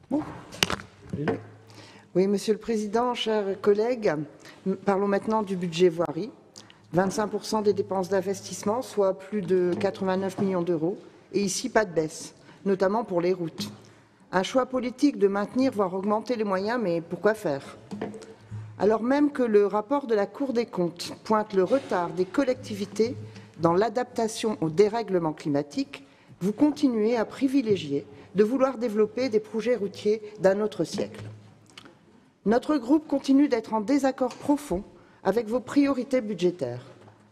Bon. Oui, Monsieur le Président, chers collègues, parlons maintenant du budget voirie. 25% des dépenses d'investissement, soit plus de 89 millions d'euros. Et ici, pas de baisse, notamment pour les routes. Un choix politique de maintenir, voire augmenter les moyens, mais pourquoi faire? Alors même que le rapport de la Cour des comptes pointe le retard des collectivités dans l'adaptation au dérèglement climatique, vous continuez à privilégier de vouloir développer des projets routiers d'un autre siècle. Notre groupe continue d'être en désaccord profond avec vos priorités budgétaires.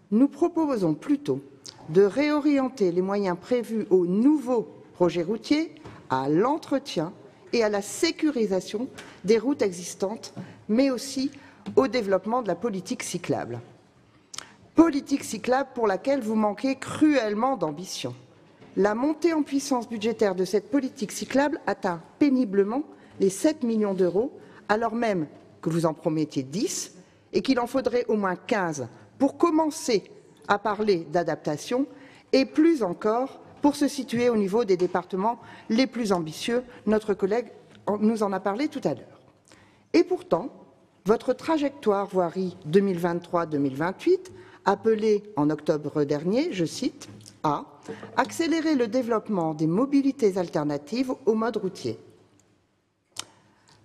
Nous proposons plutôt de réorienter les moyens prévus aux nouveaux projets routiers, à l'entretien et à la sécurisation des routes existantes, mais aussi au développement de la politique cyclable. Politique cyclable pour laquelle vous manquez cruellement d'ambition. La montée en puissance budgétaire de cette politique cyclable atteint péniblement les 7 millions d'euros, alors même que vous en promettiez 10 et qu'il en faudrait au moins 15 pour commencer à parler d'adaptation et plus encore pour se situer au niveau des départements les plus ambitieux. Notre collègue nous en a parlé tout à l'heure. Et pourtant, votre trajectoire voirie 2023-2028, appelée en octobre dernier, je cite, à accélérer le développement des mobilités alternatives au mode routier.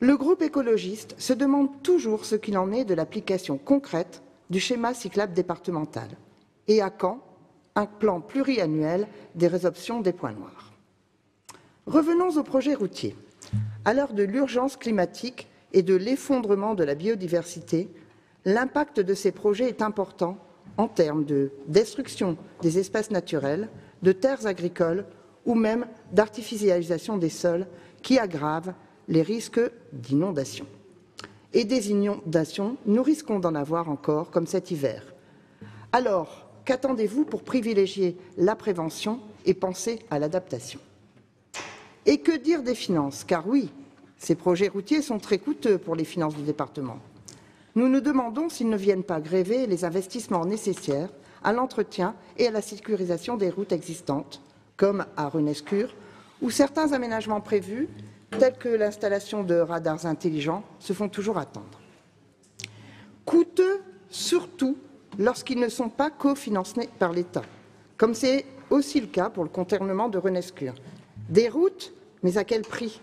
Le groupe écologiste se demande toujours ce qu'il en est de l'application concrète du schéma cyclable départemental et à quand un plan pluriannuel des résorptions des points noirs. Revenons au projet routier. À l'heure de l'urgence climatique et de l'effondrement de la biodiversité, l'impact de ces projets est important en termes de destruction des espaces naturels, de terres agricoles ou même d'artificialisation des sols qui aggravent les risques d'inondation. Et des inondations, nous risquons d'en avoir encore, comme cet hiver. Alors, qu'attendez-vous pour privilégier la prévention et penser à l'adaptation? Et que dire des finances? Car oui, ces projets routiers sont très coûteux pour les finances du département. Nous nous demandons s'ils ne viennent pas gréver les investissements nécessaires à l'entretien et à la sécurisation des routes existantes, comme à Renescure, où certains aménagements prévus, tels que l'installation de radars intelligents, se font toujours attendre. Coûteux surtout lorsqu'ils ne sont pas cofinancés par l'État, comme c'est aussi le cas pour le contournement de Renescure. Des routes, mais à quel prix?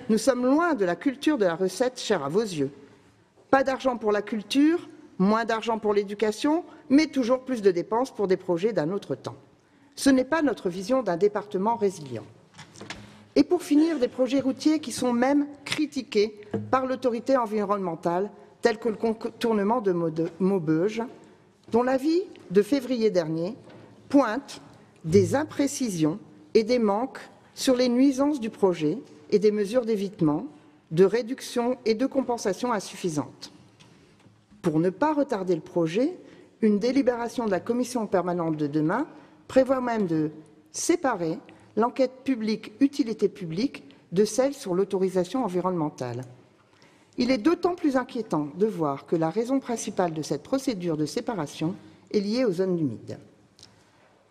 Nous sommes loin de la culture de la recette chère à vos yeux. Pas d'argent pour la culture, moins d'argent pour l'éducation, mais toujours plus de dépenses pour des projets d'un autre temps. Ce n'est pas notre vision d'un département résilient. Et pour finir, des projets routiers qui sont même critiqués par l'autorité environnementale, tels que le contournement de Maubeuge, dont l'avis de février dernier pointe des imprécisions et des manques sur les nuisances du projet et des mesures d'évitement, de réduction et de compensation insuffisantes. Pour ne pas retarder le projet, une délibération de la commission permanente de demain prévoit même de séparer l'enquête publique utilité publique de celle sur l'autorisation environnementale. Il est d'autant plus inquiétant de voir que la raison principale de cette procédure de séparation est liée aux zones humides.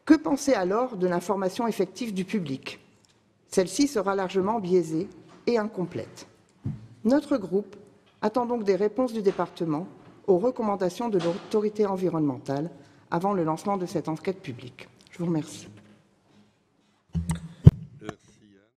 Que penser alors de l'information effective du public? Celle-ci sera largement biaisée et incomplète. Notre groupe attend donc des réponses du département aux recommandations de l'autorité environnementale avant le lancement de cette enquête publique. Je vous remercie.